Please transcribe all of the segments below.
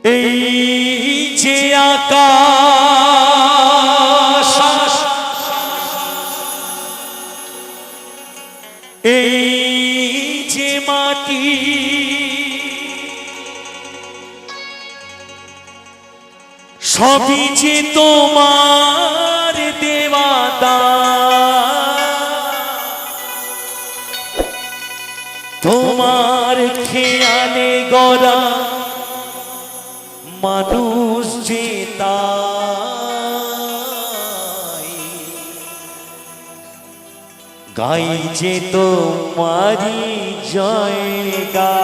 এই যে আকাশ, এই যে মাটি, সবই যে তোমার দেওয়া দান, তোমার খেয়ালে গড়া মানুষ যে তাই গাই যে তোমারি জয়গা।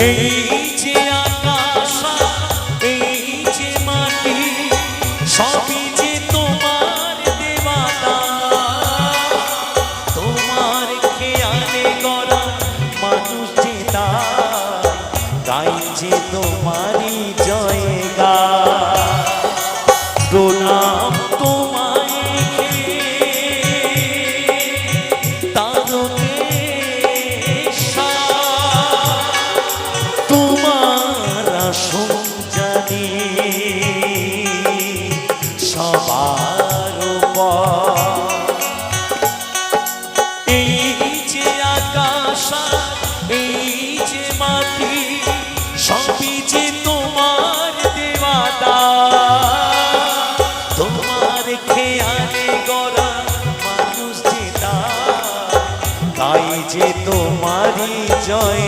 এই যে আকাশ, এই যে মাটি, সবই যে তোমার দেওয়া দান, তোমার খেয়ালে গড়া মানুষ যে তাই গাই যে তোমারই জয়গা। প্রণাম তোমায় তোমার আসন জানি সবার উপর। এই যে আকাশ, এই যে মাটি, সবই যে তোমার দেওয়া দান, তোমার খেয়ালে গড়া মানুষ যে তাই যে তোমারই জয়।